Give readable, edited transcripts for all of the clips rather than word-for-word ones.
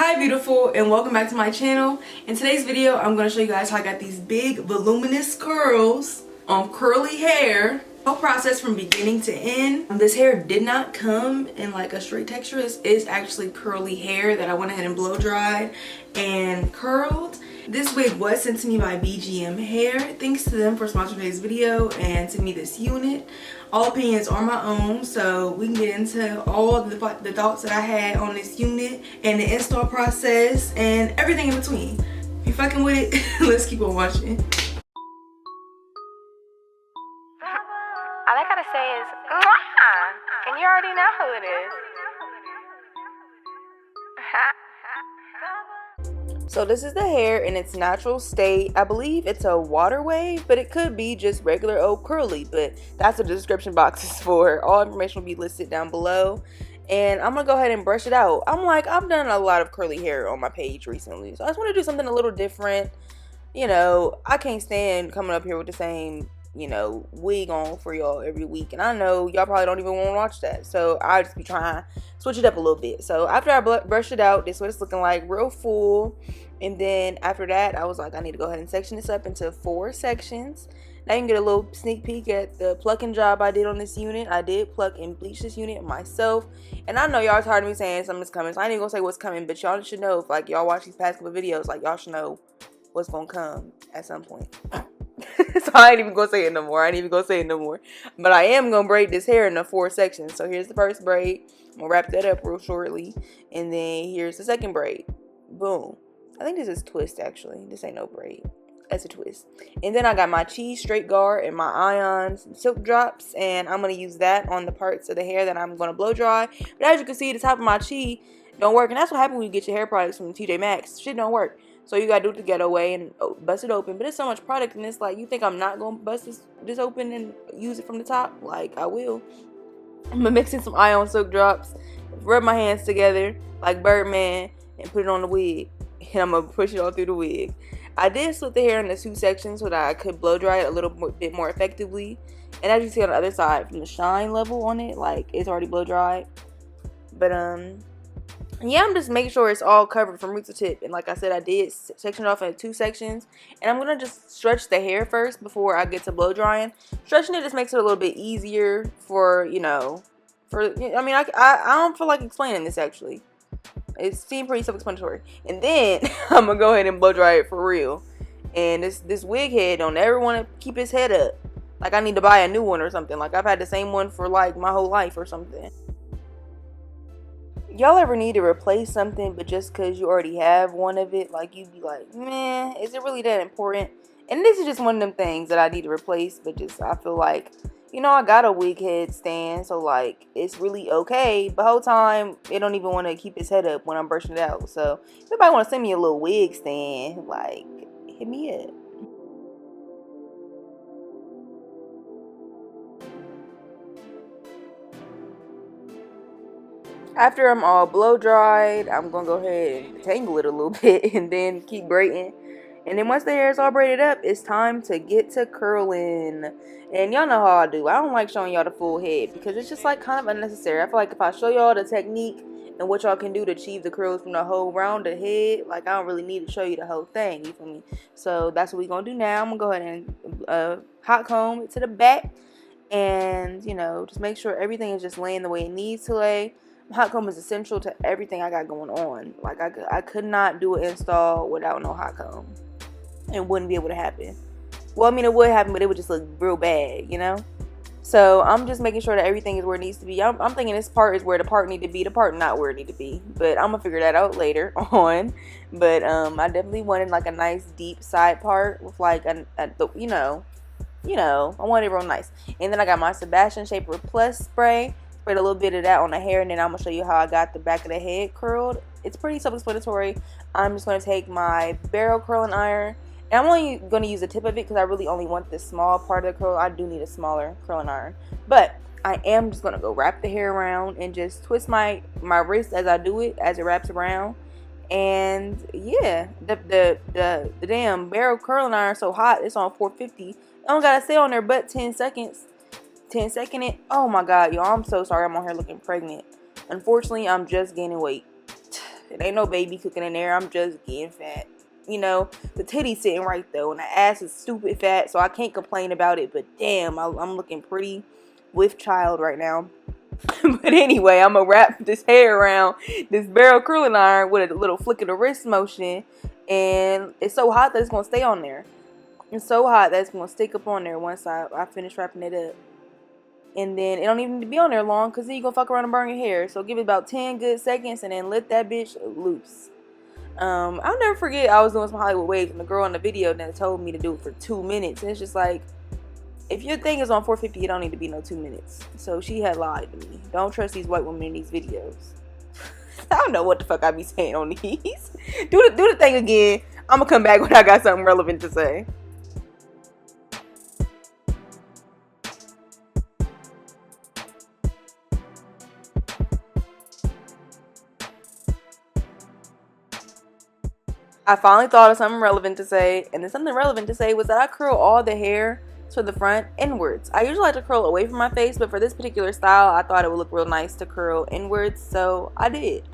Hi beautiful, and welcome back to my channel. In today's video I'm going to show you guys how I got these big voluminous curls on curly hair. Whole process from beginning to end. This hair did not come in like a straight texture. This is actually curly hair that I went ahead and blow dried and curled. This wig was sent to me by BGM Hair. Thanks to them for sponsoring today's video and sending me this unit. All opinions are my own, so we can get into all the thoughts that I had on this unit and the install process and everything in between. If you fucking with it, let's keep on watching. All I gotta say is, mwah! And you already know who it is. So this is the hair in its natural state. I believe it's a water wave, but it could be just regular old curly, but that's what the description box is for. All information will be listed down below. And I'm gonna go ahead and brush it out. I've done a lot of curly hair on my page recently, so I just want to do something a little different. You know, I can't stand coming up here with the same, you know, wig on for y'all every week, and I know y'all probably don't even want to watch that, so I'll just be trying to switch it up a little bit. So after I brush it out, this is what it's looking like, real full. And then after that, I was like, I need to go ahead and section this up into 4 sections. Now you can get a little sneak peek at the plucking job I did on this unit. I did pluck and bleach this unit myself, and I know y'all tired of me saying something's coming, so I ain't even gonna say what's coming, but y'all should know, if like y'all watch these past couple videos, like y'all should know what's gonna come at some point. So I ain't even gonna say it no more. But I am gonna braid this hair into 4 sections. So here's the first braid. I'm gonna wrap that up real shortly. And then here's the second braid. Boom. I think this is twist actually. This ain't no braid. That's a twist. And then I got my cheese straight guard and my ions silk drops. And I'm gonna use that on the parts of the hair that I'm gonna blow dry. But as you can see, the top of my chi don't work. And that's what happens when you get your hair products from TJ Maxx. Shit don't work. So you gotta do it the ghetto way and bust it open. But it's so much product and it's like, you think I'm not gonna bust this open and use it from the top? Like, I will. I'm gonna mix in some ion silk drops, rub my hands together like Birdman, and put it on the wig. And I'm gonna push it all through the wig. I did split the hair into 2 sections so that I could blow dry it a little bit more effectively. And as you see on the other side, from the shine level on it, like, it's already blow dried. But yeah, I'm just making sure it's all covered from root to tip. And like I said, I did section it off into 2 sections. And I'm going to just stretch the hair first before I get to blow drying. Stretching it just makes it a little bit easier for, you know, I mean, I don't feel like explaining this actually. It seemed pretty self-explanatory. And then I'm going to go ahead and blow dry it for real. And this wig head don't ever want to keep his head up. Like I need to buy a new one or something. Like I've had the same one for like my whole life or something. Y'all ever need to replace something, but just because you already have one of it, like you'd be like, man, is it really that important? And this is just one of them things that I need to replace, but just I feel like, you know, I got a wig head stand, so like it's really okay. But the whole time it don't even want to keep its head up when I'm brushing it out. So if anybody want to send me a little wig stand, like hit me up. After I'm all blow dried, I'm going to go ahead and tangle it a little bit and then keep braiding. And then once the hair is all braided up, it's time to get to curling. And y'all know how I do. I don't like showing y'all the full head because it's just like kind of unnecessary. I feel like if I show y'all the technique and what y'all can do to achieve the curls from the whole rounded head, like I don't really need to show you the whole thing. You feel me? So that's what we're going to do now. I'm going to go ahead and hot comb it to the back. And, you know, just make sure everything is just laying the way it needs to lay. Hot comb is essential to everything I got going on. Like I could not do an install without no hot comb. It wouldn't be able to happen. Well, I mean, it would happen, but it would just look real bad, you know? So I'm just making sure that everything is where it needs to be. I'm thinking this part is where the part need to be, the part not where it need to be. But I'm gonna figure that out later on. But I definitely wanted like a nice deep side part with like you know, I want it real nice. And then I got my Sebastian Shaper Plus spray. Sprayed a little bit of that on the hair, and then I'm gonna show you how I got the back of the head curled. It's pretty self-explanatory. I'm just gonna take my barrel curling iron, and I'm only gonna use the tip of it because I really only want this small part of the curl. I do need a smaller curling iron, but I am just gonna go wrap the hair around and just twist my wrist as I do it, as it wraps around. And yeah, the damn barrel curling iron so hot, it's on 450. I don't gotta stay on there but 10 seconds. 10-second it. Oh my god, y'all, I'm so sorry I'm on here looking pregnant. Unfortunately, I'm just gaining weight. It ain't no baby cooking in there. I'm just getting fat. You know, the titty's sitting right though, and the ass is stupid fat, so I can't complain about it. But damn, I'm looking pretty with child right now. But anyway, I'm gonna wrap this hair around this barrel curling iron with a little flick of the wrist motion, and it's so hot that it's gonna stay on there. It's so hot that it's gonna stick up on there once I finish wrapping it up. And then it don't even need to be on there long, because then you gonna fuck around and burn your hair. So give it about 10 good seconds and then let that bitch loose. I'll never forget, I was doing some Hollywood waves and the girl in the video then told me to do it for 2 minutes. And it's just like, if your thing is on 450, it don't need to be no 2 minutes. So she had lied to me. Don't trust these white women in these videos. I don't know what the fuck I be saying on these. Do the thing again. I'm gonna come back when I got something relevant to say. I finally thought of something relevant to say, and the something relevant to say was that I curl all the hair to the front inwards. I usually like to curl away from my face, but for this particular style, I thought it would look real nice to curl inwards, so I did.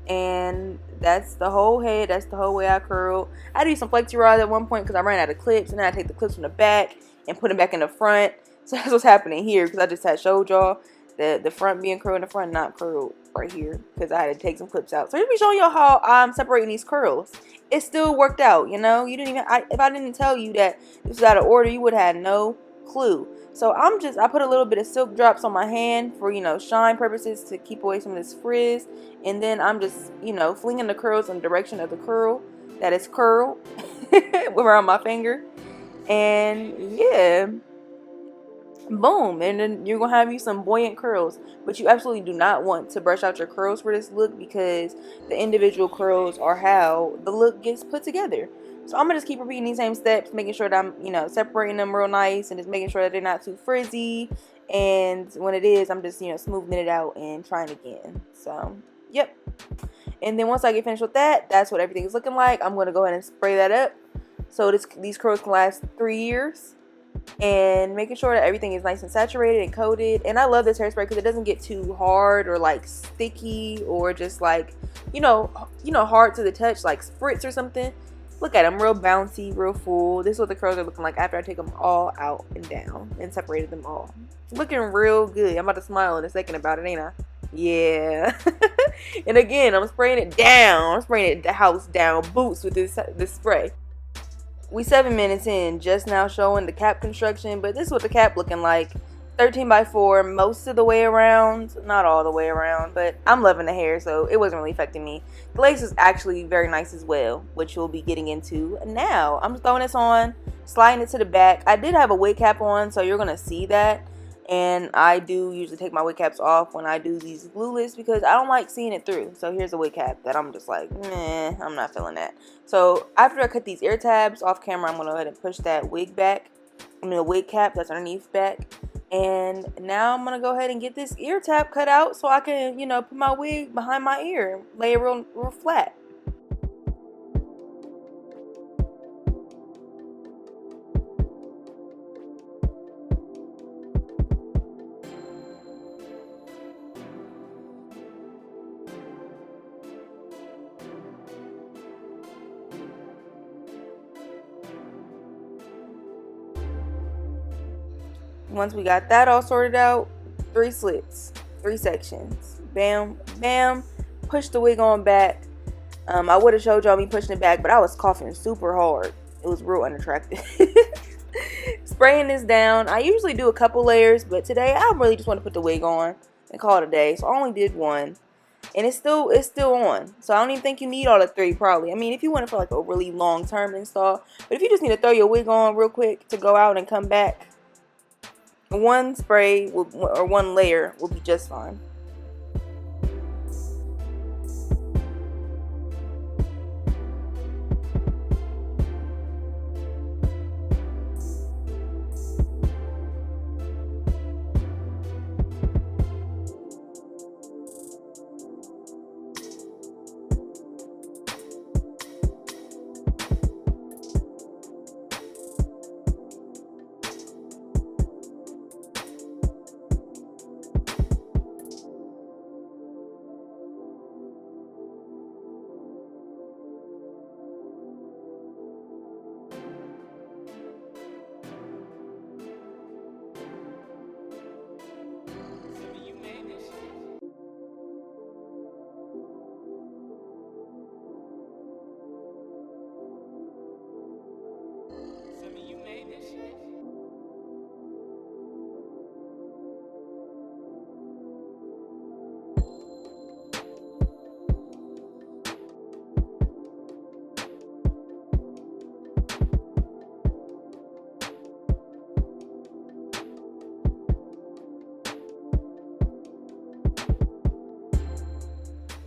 And that's the whole head. That's the whole way I curl. I had to use some flexi rods at one point because I ran out of clips, and then I take the clips from the back and put them back in the front. So that's what's happening here, because I just had showed y'all the front being curled in the front, not curled right here, because I had to take some clips out. So here's me showing y'all how I'm separating these curls. It still worked out, you know. You didn't even, if I didn't tell you that this was out of order, you would have had no clue. So I put a little bit of silk drops on my hand for, you know, shine purposes, to keep away some of this frizz. And then I'm just, you know, flinging the curls in the direction of the curl that is curled around my finger. And yeah, boom. And then you're gonna have you some buoyant curls. But you absolutely do not want to brush out your curls for this look, because the individual curls are how the look gets put together. So I'm gonna just keep repeating these same steps, making sure that I'm, you know, separating them real nice, and just making sure that they're not too frizzy. And when it is, I'm just, you know, smoothing it out and trying again. So yep. And then once I get finished with that, that's what everything is looking like. I'm gonna go ahead and spray that up so these curls can last 3 years. And making sure that everything is nice and saturated and coated. And I love this hairspray because it doesn't get too hard or like sticky, or just like, you know, hard to the touch, like spritz or something. Look at them, real bouncy, real full. This is what the curls are looking like after I take them all out and down and separated them all. Looking real good. I'm about to smile in a second about it, ain't I? Yeah. And again, I'm spraying it down. I'm spraying it the house down boots with this spray. We 7 minutes in, just now showing the cap construction, but this is what the cap looking like. 13 by 4 most of the way around, not all the way around, but I'm loving the hair, so it wasn't really affecting me. The lace is actually very nice as well, which we'll be getting into now. I'm throwing this on, sliding it to the back. I did have a wig cap on, so you're gonna see that. And I do usually take my wig caps off when I do these glueless, because I don't like seeing it through. So here's a wig cap that I'm just like, meh, I'm not feeling that. So after I cut these ear tabs off camera, I'm going to go ahead and push that wig back. The wig cap that's underneath back. And now I'm going to go ahead and get this ear tab cut out so I can, you know, put my wig behind my ear and lay it real flat. Once we got that all sorted out, 3 slits, 3 sections. Bam, bam. Push the wig on back. I would have showed y'all me pushing it back, but I was coughing super hard. It was real unattractive. Spraying this down. I usually do a couple layers, but today I really just want to put the wig on and call it a day. So I only did 1. And it's still on. So I don't even think you need all the 3 probably. I mean, if you want it for like a really long term install. But if you just need to throw your wig on real quick to go out and come back, 1 spray or 1 layer will be just fine.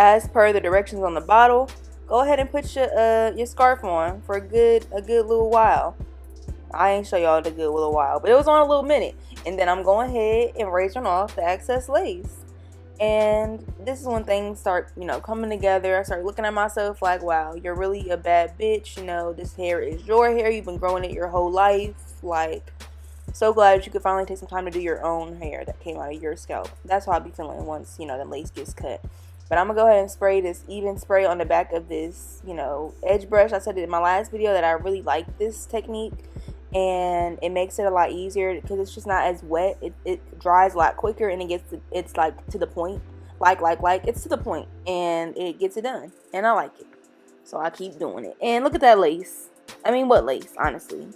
As per the directions on the bottle, go ahead and put your scarf on for a good little while. I ain't show y'all the good little while, but it was on a little minute. And then I'm going ahead and raising off the excess lace. And this is when things start, coming together. I start looking at myself like, wow, you're really a bad bitch. This hair is your hair. You've been growing it your whole life. Like, so glad you could finally take some time to do your own hair that came out of your scalp. That's how I be feeling once, the lace gets cut. But I'm going to go ahead and spray this even spray on the back of this, edge brush. I said it in my last video that I really like this technique. And it makes it a lot easier because it's just not as wet. It dries a lot quicker, and it's like to the point. Like it's to the point, and it gets it done. And I like it. So I keep doing it. And look at that lace. I mean, what lace, honestly?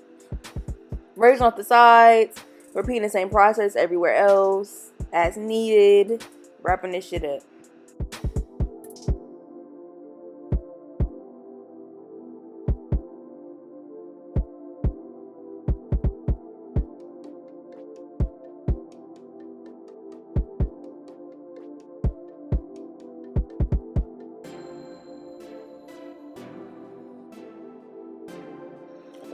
Raising off the sides, repeating the same process everywhere else as needed, wrapping this shit up.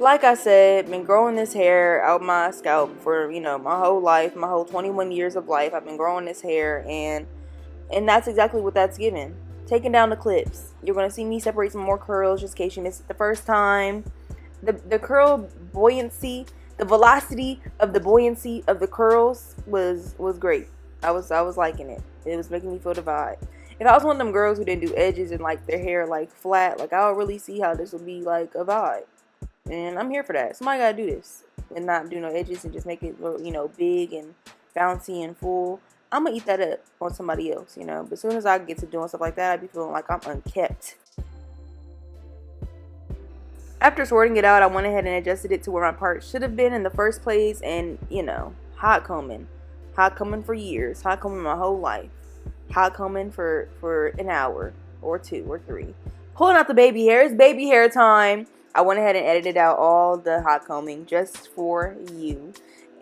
Like I said, been growing this hair out my scalp for, my whole life, my whole 21 years of life. I've been growing this hair, and that's exactly what that's given. Taking down the clips. You're going to see me separate some more curls just in case you missed it the first time. The curl buoyancy, the velocity of the buoyancy of the curls was great. I was liking it. It was making me feel the vibe. If I was one of them girls who didn't do edges and like their hair like flat, like I would really see how this would be like a vibe. And I'm here for that. Somebody gotta do this and not do no edges and just make it, big and bouncy and full. I'm gonna eat that up on somebody else, But as soon as I get to doing stuff like that, I be feeling like I'm unkept. After sorting it out, I went ahead and adjusted it to where my part should have been in the first place. And, hot combing. Hot combing for years. Hot combing my whole life. Hot combing for an hour or 2 or 3. Pulling out the baby hair. It's baby hair time. I went ahead and edited out all the hot combing just for you.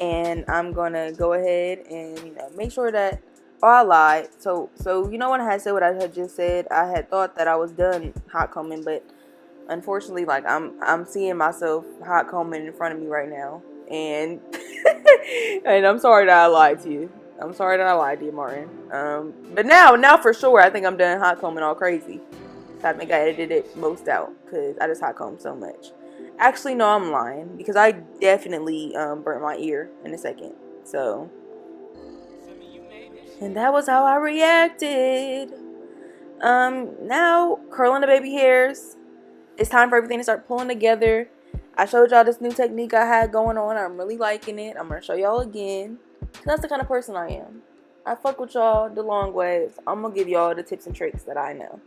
And I'm going to go ahead and, make sure that, I lied. So when I had said what I had just said, I had thought that I was done hot combing. But unfortunately, like, I'm seeing myself hot combing in front of me right now. And, and I'm sorry that I lied to you. I'm sorry that I lied to you, Martin. But now for sure, I think I'm done hot combing all crazy. I think I edited it most out because I just hot combed so much. Actually, no, I'm lying because I definitely burnt my ear in a second. So, and that was how I reacted. Now curling the baby hairs. It's time for everything to start pulling together. I showed y'all this new technique I had going on. I'm really liking it. I'm gonna show y'all again. That's the kind of person I am. I fuck with y'all the long way. So I'm gonna give y'all the tips and tricks that I know.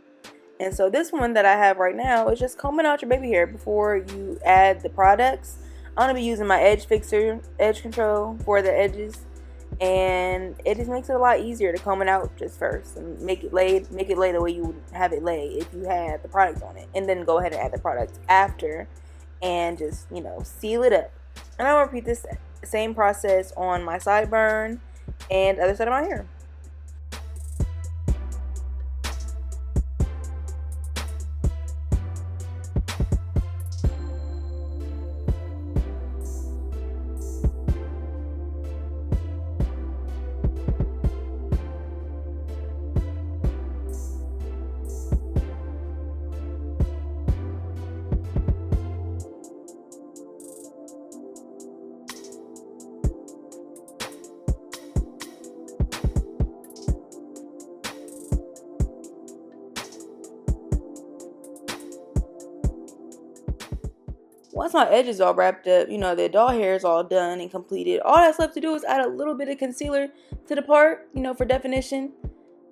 And so this one that I have right now is just combing out your baby hair before you add the products. I'm going to be using my edge fixer, edge control for the edges. And it just makes it a lot easier to comb it out just first. And make it lay the way you would have it lay if you had the product on it. And then go ahead and add the product after. And just, seal it up. And I'm going to repeat this same process on my sideburn and the other side of my hair. Once my edges all wrapped up, the adult hair is all done and completed. All that's left to do is add a little bit of concealer to the part, for definition,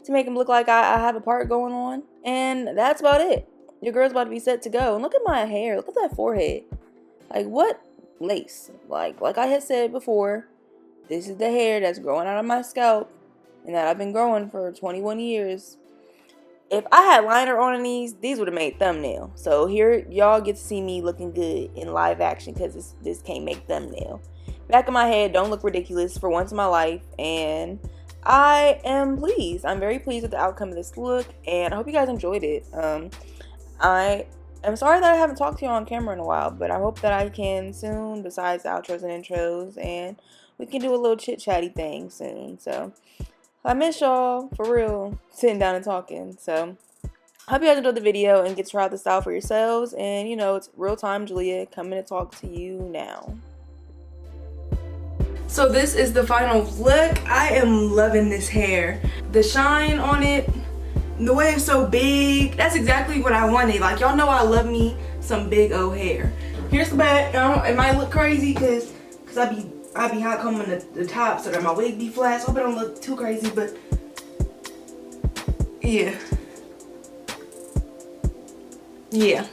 to make them look like I have a part going on. And that's about it. Your girl's about to be set to go. And look at my hair. Look at that forehead. Like, what lace? Like I had said before, this is the hair that's growing out of my scalp and that I've been growing for 21 years. If I had liner on these would have made thumbnail. So here y'all get to see me looking good in live action because this can't make thumbnail. Back of my head don't look ridiculous for once in my life. And I am pleased. I'm very pleased with the outcome of this look, and I hope you guys enjoyed it. I am sorry that I haven't talked to you on camera in a while, but I hope that I can soon, besides the outros and intros, and we can do a little chit-chatty thing soon. So I miss y'all, for real, sitting down and talking. So I hope you guys enjoyed the video and get to try out the style for yourselves. And, you know, it's real time JaLeah coming to talk to you now. So this is the final look. I am loving this hair. The shine on it, the way it's so big, that's exactly what I wanted. Like, y'all know I love me some big old hair. Here's the back. It might look crazy because I be hot combing the top so that my wig be flat. So I hope it don't look too crazy, but yeah. Yeah.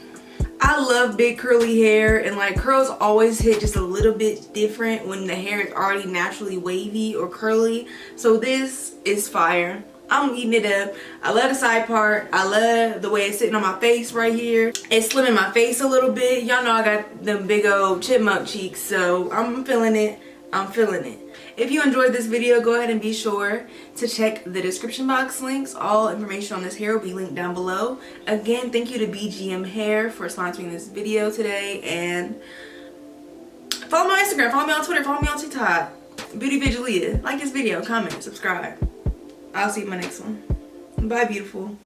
I love big curly hair, and like curls always hit just a little bit different when the hair is already naturally wavy or curly. So this is fire. I'm eating it up. I love the side part. I love the way it's sitting on my face right here. It's slimming my face a little bit. Y'all know I got them big old chipmunk cheeks, so I'm feeling it. I'm feeling it. If you enjoyed this video, go ahead and be sure to check the description box links. All information on this hair will be linked down below. Again, thank you to BGM Hair for sponsoring this video today. And follow me on Instagram, follow me on Twitter, follow me on TikTok. Beauty JaLeah. Like this video, comment, subscribe. I'll see you in my next one. Bye, beautiful.